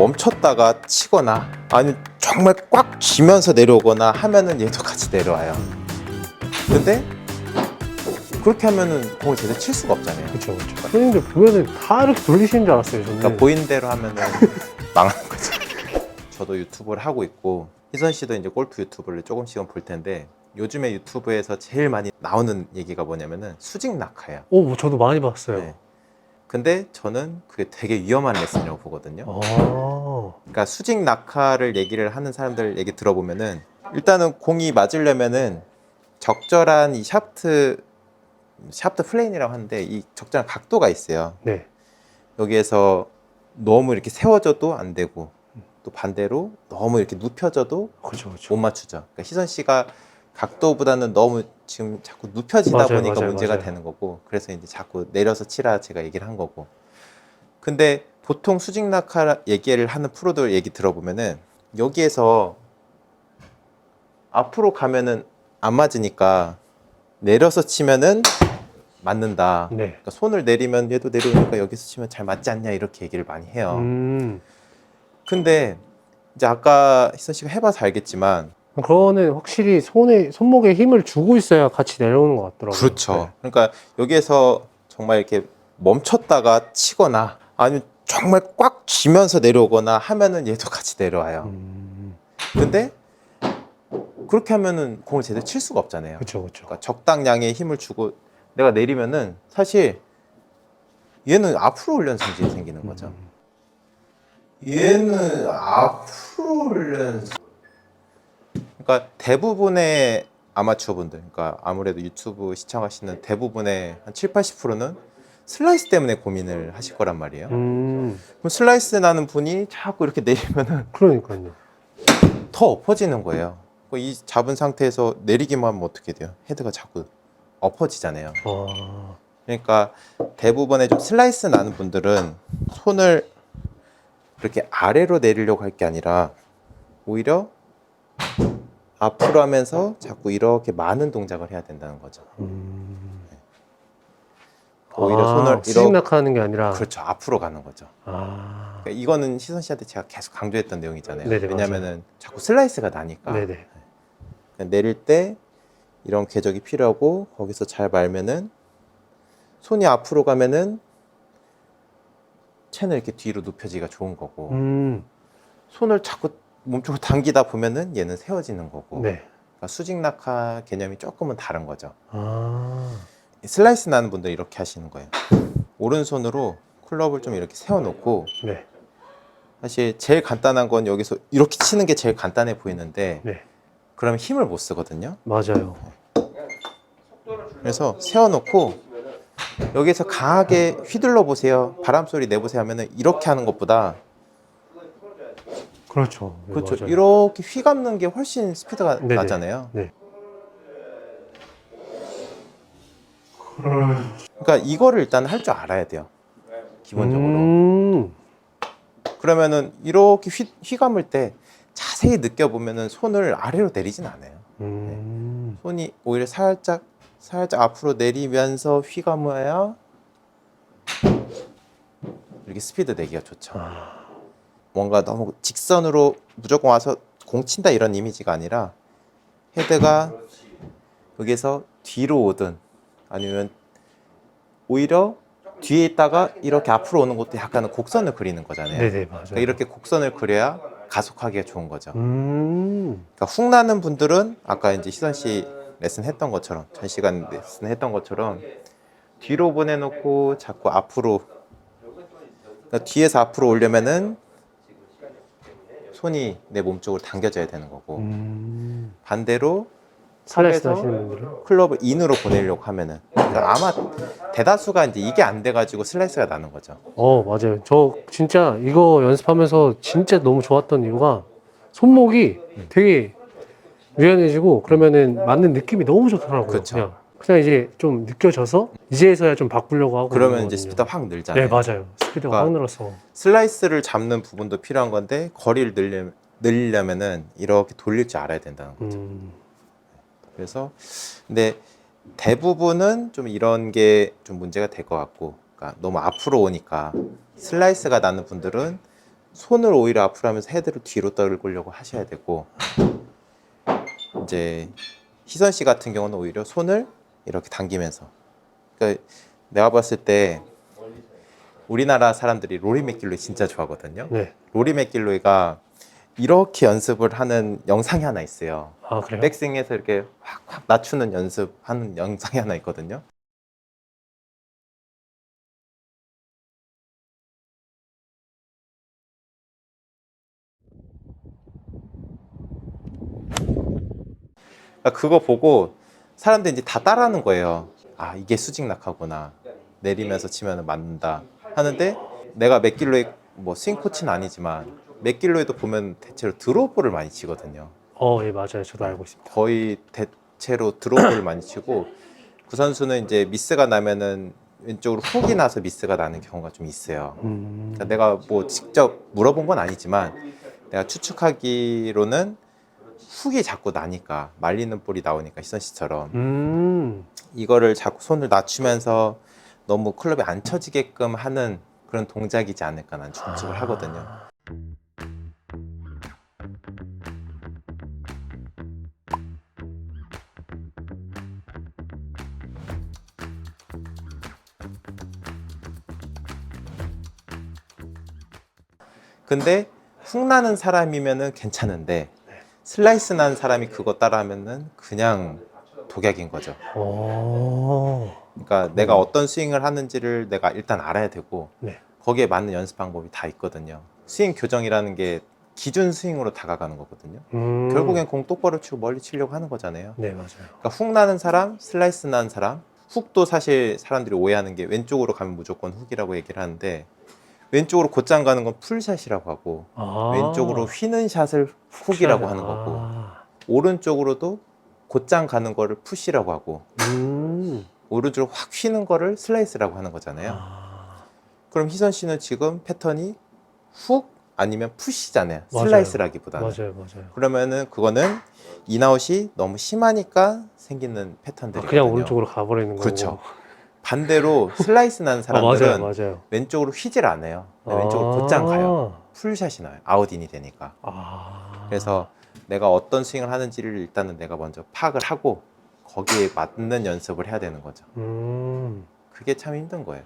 멈췄다가 치거나 아니면 정말 꽉 쥐면서 내려오거나 하면은 얘도 같이 내려와요. 근데 그렇게 하면은 공을 제대로 칠 수가 없잖아요. 그렇죠, 그렇죠. 손님들 보면은 다 이렇게 돌리시는 줄 알았어요, 저는. 그러니까 보이는 대로 하면은 망하는 거죠. 저도 유튜브를 하고 있고 희선 씨도 이제 골프 유튜브를 조금씩은 볼 텐데 요즘에 유튜브에서 제일 많이 나오는 얘기가 뭐냐면은 수직 낙하예요. 오, 저도 많이 봤어요. 네. 근데 저는 그게 되게 위험한 레슨이라고 보거든요. 아, 그러니까 수직 낙하를 얘기를 하는 사람들 얘기 들어보면은 일단은 공이 맞으려면은 적절한 이 샤프트 플레인이라고 하는데 이 적절한 각도가 있어요. 네. 여기에서 너무 이렇게 세워져도 안 되고 또 반대로 너무 이렇게 눕혀져도 그렇죠, 그렇죠. 못 맞추죠. 그러니까 희선 씨가 각도보다는 너무 지금 자꾸 눕혀지다 맞아요, 보니까 맞아요, 문제가 맞아요. 되는 거고 그래서 이제 자꾸 내려서 치라 제가 얘기를 한 거고. 근데 보통 수직 낙하 얘기를 하는 프로들 얘기 들어보면은 여기에서 앞으로 가면은 안 맞으니까 내려서 치면은 맞는다. 네. 그러니까 손을 내리면 얘도 내려오니까 여기서 치면 잘 맞지 않냐 이렇게 얘기를 많이 해요. 근데 이제 아까 희선 씨가 해봐서 알겠지만 그거는 확실히 손목에 힘을 주고 있어야 같이 내려오는 것 같더라고요. 그렇죠. 네. 그러니까 여기에서 정말 이렇게 멈췄다가 치거나 아니면 정말 꽉 쥐면서 내려오거나 하면은 얘도 같이 내려와요. 근데 그렇게 하면은 공을 제대로 칠 수가 없잖아요. 그렇죠, 그렇죠. 그러니까 적당량의 힘을 주고 내가 내리면은 사실 얘는 앞으로 훈련성질이 생기는 거죠. 얘는 앞으로 훈련성. 그러니까 대부분의 아마추어 분들, 그러니까 아무래도 유튜브 시청하시는 대부분의 한 7, 80%는 슬라이스 때문에 고민을 하실 거란 말이에요. 그럼 슬라이스 나는 분이 자꾸 이렇게 내리면은 그러니까요. 더 엎어지는 거예요. 이 잡은 상태에서 내리기만 하면 어떻게 돼요? 헤드가 자꾸 엎어지잖아요. 아, 그러니까 대부분의 좀 슬라이스 나는 분들은 손을 이렇게 아래로 내리려고 할 게 아니라 오히려 앞으로 하면서 자꾸 이렇게 많은 동작을 해야 된다는 거죠. 오히려 손을 수직 이렇게 낙하하는 게 아니라. 그렇죠. 앞으로 가는 거죠. 아, 그러니까 이거는 시선 씨한테 제가 계속 강조했던 내용이잖아요. 네네, 왜냐면은 자꾸 슬라이스가 나니까 네네. 그러니까 내릴 때 이런 궤적이 필요하고 거기서 잘 말면은 손이 앞으로 가면은 채는 이렇게 뒤로 눕혀지기가 좋은 거고 손을 자꾸 몸쪽으로 당기다 보면은 얘는 세워지는 거고 네. 그러니까 수직 낙하 개념이 조금은 다른 거죠. 아, 슬라이스 나는 분들 이렇게 하시는 거예요. 오른손으로 클럽을 좀 이렇게 세워놓고 네. 사실 제일 간단한 건 여기서 이렇게 치는 게 제일 간단해 보이는데 네. 그러면 힘을 못 쓰거든요. 맞아요. 그래서 세워놓고 여기서 강하게 휘둘러 보세요. 바람 소리 내보세요 하면은 이렇게 하는 것보다 그렇죠. 네, 그렇죠. 맞아요. 이렇게 휘감는 게 훨씬 스피드가 네네. 나잖아요. 네. 그러니까 이거를 일단 할 줄 알아야 돼요. 기본적으로. 그러면은 이렇게 휘감을 때 자세히 느껴보면은 손을 아래로 내리진 않아요. 손이 오히려 살짝 앞으로 내리면서 휘감아야 이렇게 스피드 내기가 좋죠. 뭔가 너무 직선으로 무조건 와서 공 친다 이런 이미지가 아니라 헤드가 여기서 뒤로 오든 아니면 오히려 뒤에 있다가 이렇게 앞으로 오는 것도 약간은 곡선을 그리는 거잖아요. 네네, 맞아요. 그러니까 이렇게 곡선을 그려야 가속하기가 좋은 거죠. 음. 그러니까 훅 나는 분들은 아까 이제 희선 씨 레슨 했던 것처럼 전 시간 레슨 했던 것처럼 뒤로 보내놓고 자꾸 앞으로 그러니까 뒤에서 앞으로 오려면은 손이 내 몸 쪽으로 당겨져야 되는 거고 반대로 슬라이스 턱에서 하시는 분들은? 클럽을 인으로 보내려고 하면은 그러니까 아마 대다수가 이제 이게 안 돼가지고 슬라이스가 나는 거죠. 맞아요. 저 진짜 이거 연습하면서 진짜 너무 좋았던 이유가 손목이 되게 유연해지고 그러면은 맞는 느낌이 너무 좋더라고요. 그렇죠. 그냥 이제 좀 느껴져서 이제서야 좀 바꾸려고 하고 그러면 있는 이제 거거든요. 스피드가 확 늘잖아요. 네, 맞아요. 스피드가 그러니까 확 늘어서. 슬라이스를 잡는 부분도 필요한 건데 거리를 늘리려면은 이렇게 돌릴 줄 알아야 된다는 거죠. 그래서 근데 대부분은 좀 이런 게 좀 문제가 될 것 같고, 그러니까 너무 앞으로 오니까 슬라이스가 나는 분들은 손을 오히려 앞으로 하면서 헤드를 뒤로 떨구려고 하셔야 되고, 이제 희선 씨 같은 경우는 오히려 손을 이렇게 당기면서, 그러니까 내가 봤을 때 우리나라 사람들이 로리 맥길로이 진짜 좋아하거든요. 네. 로리 맥길로이가 이렇게 연습을 하는 영상이 하나 있어요. 아, 그래요? 백스윙에서 이렇게 확확 낮추는 연습하는 영상이 하나 있거든요. 그러니까 그거 보고 사람들이 이제 다 따라하는 거예요. 아, 이게 수직 낙하구나. 내리면서 치면 맞는다 하는데, 내가 맥길로이 뭐 스윙 코치는 아니지만 맥길로이도 보면 대체로 드롭볼을 많이 치거든요. 예, 맞아요. 저도 알고 있습니다. 거의 대체로 드롭볼을 많이 치고, 그 선수는 이제 미스가 나면은 왼쪽으로 훅이 나서 미스가 나는 경우가 좀 있어요. 그러니까 내가 뭐 직접 물어본 건 아니지만 내가 추측하기로는 훅이 자꾸 나니까, 말리는 볼이 나오니까 희선 씨처럼 이거를 자꾸 손을 낮추면서 너무 클럽에 안 쳐지게끔 하는 그런 동작이지 않을까 난 추측을 하거든요. 근데 훅 나는 사람이면은 괜찮은데 슬라이스 난 사람이 그거 따라하면은 그냥 독약인 거죠. 그러니까 내가 어떤 스윙을 하는지를 내가 일단 알아야 되고, 네. 거기에 맞는 연습 방법이 다 있거든요. 스윙 교정이라는 게 기준 스윙으로 다가가는 거거든요. 결국엔 공 똑바로 치고 멀리 치려고 하는 거잖아요. 네, 맞아요. 그러니까 훅 나는 사람, 슬라이스 나는 사람, 훅도 사실 사람들이 오해하는 게 왼쪽으로 가면 무조건 훅이라고 얘기를 하는데, 왼쪽으로 곧장 가는 건 풀샷이라고 하고, 왼쪽으로 휘는 샷을 훅이라고 하는 거고, 오른쪽으로도 곧장 가는 거를 푸시라고 하고, 오른쪽으로 확 휘는 거를 슬라이스라고 하는 거잖아요. 그럼 희선 씨는 지금 패턴이 훅 아니면 푸시잖아요. 맞아요. 슬라이스라기보다는. 맞아요, 맞아요. 그러면은 그거는 인아웃이 너무 심하니까 생기는 패턴들이거든요. 그냥 오른쪽으로 가버리는 거고. 그렇죠. 반대로 슬라이스 난 사람들은 맞아요. 왼쪽으로 휘질 않아요. 왼쪽으로 곧장 가요. 풀샷이 나요. 아웃인이 되니까. 그래서 내가 어떤 스윙을 하는지를 일단은 내가 먼저 파악을 하고 거기에 맞는 연습을 해야 되는 거죠. 그게 참 힘든 거예요.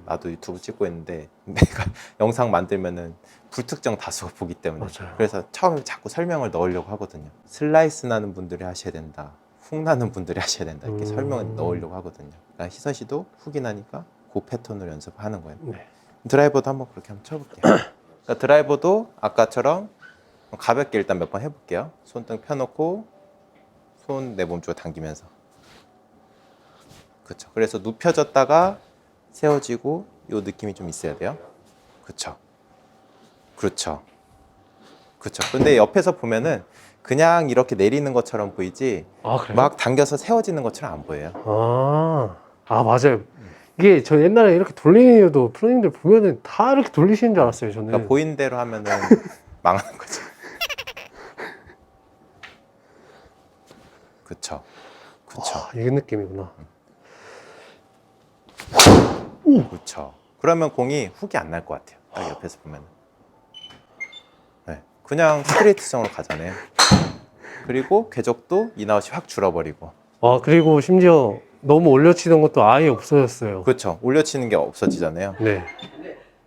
나도 유튜브 찍고 있는데 내가 영상 만들면은 불특정 다수가 보기 때문에. 맞아요. 그래서 처음에 자꾸 설명을 넣으려고 하거든요. 슬라이스 나는 분들이 하셔야 된다, 훅 나는 분들이 하셔야 된다, 이렇게 설명을 넣으려고 하거든요. 그러니까 희선 씨도 훅이 나니까 그 패턴으로 연습하는 거예요. 네. 드라이버도 한번 그렇게 한번 쳐볼게요. 그러니까 드라이버도 아까처럼 가볍게 일단 몇 번 해볼게요. 손등 펴놓고 손 내 몸 쪽으로 당기면서. 그렇죠. 그래서 눕혀졌다가 세워지고 이 느낌이 좀 있어야 돼요. 그렇죠. 그렇죠. 그렇죠. 근데 옆에서 보면은 그냥 이렇게 내리는 것처럼 보이지, 그래요? 막 당겨서 세워지는 것처럼 안 보여요. 맞아요. 이게 저 옛날에 이렇게 돌리는 이유도 프로님들 보면은 다 이렇게 돌리시는 줄 알았어요, 저는. 그러니까 보이는 대로 하면은 망하는 거죠. 그렇죠. 그렇죠. 이게 느낌이구나. 그렇죠. 그러면 공이 훅이 안 날 것 같아요. 딱 옆에서 보면. 네. 그냥 스트레이트성으로 가잖아요. 그리고 궤적도 인아웃이 확 줄어버리고. 그리고 심지어 너무 올려치던 것도 아예 없어졌어요. 그렇죠. 올려치는 게 없어지잖아요. 네.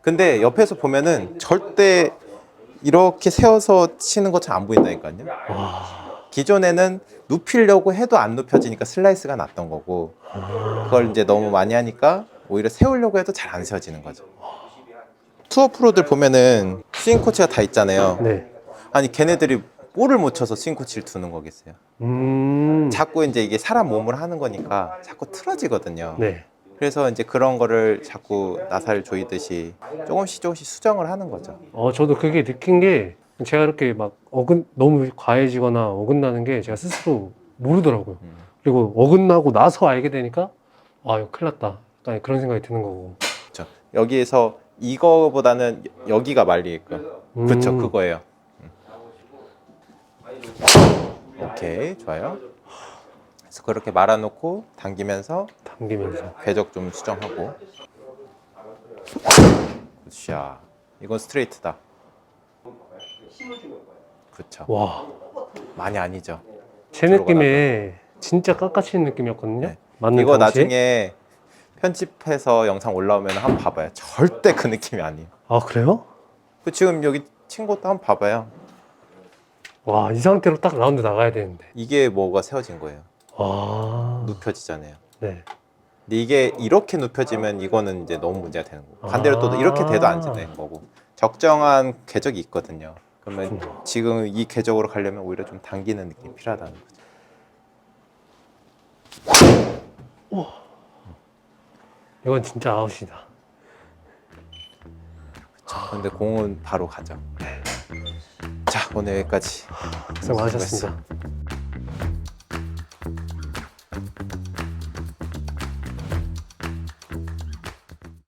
근데 옆에서 보면은 절대 이렇게 세워서 치는 것처럼 안 보인다니까요. 기존에는 눕히려고 해도 안 눕혀지니까 슬라이스가 났던 거고, 그걸 이제 너무 많이 하니까 오히려 세우려고 해도 잘 안 세워지는 거죠. 투어 프로들 보면은 스윙 코치가 다 있잖아요. 네. 아니 걔네들이 볼을 못 쳐서 스윙 코치를 두는 거겠어요. 자꾸 이제 이게 사람 몸을 하는 거니까 자꾸 틀어지거든요. 네. 그래서 이제 그런 거를 자꾸 나사를 조이듯이 조금씩 수정을 하는 거죠. 저도 그게 느낀 게, 제가 이렇게 막 너무 과해지거나 어긋나는 게 제가 스스로 모르더라고요. 그리고 어긋나고 나서 알게 되니까 이거 큰일 났다, 약간 그런 생각이 드는 거고. 그렇죠. 여기에서 이거보다는 여기가 말리게끔. 그렇죠. 그거예요. 오케이, 좋아요. 그래서 그렇게 말아놓고 당기면서 궤적 좀 수정하고. 굿샷. 이건 스트레이트다. 그렇죠. 와, 많이 아니죠. 제 느낌에 진짜 깎아치는 느낌이었거든요. 네. 맞는 이거 당시에. 나중에 편집해서 영상 올라오면 한번 봐봐요. 절대 그 느낌이 아니에요. 아, 그래요? 그 지금 여기 친 것도 한번 봐봐요. 와, 이 상태로 딱 라운드 나가야 되는데. 이게 뭐가 세워진 거예요. 와, 눕혀지잖아요. 네. 근데 이게 이렇게 눕혀지면 이거는 이제 너무 문제가 되는 거고, 반대로 또 이렇게 돼도 안 되는 거고, 적정한 궤적이 있거든요. 그러면 지금 이 궤적으로 가려면 오히려 좀 당기는 느낌이 필요하다는 거죠. 이건 진짜 아웃이다. 근데 공은 바로 가죠. 자, 오늘 여기까지. 고생 많으셨습니다.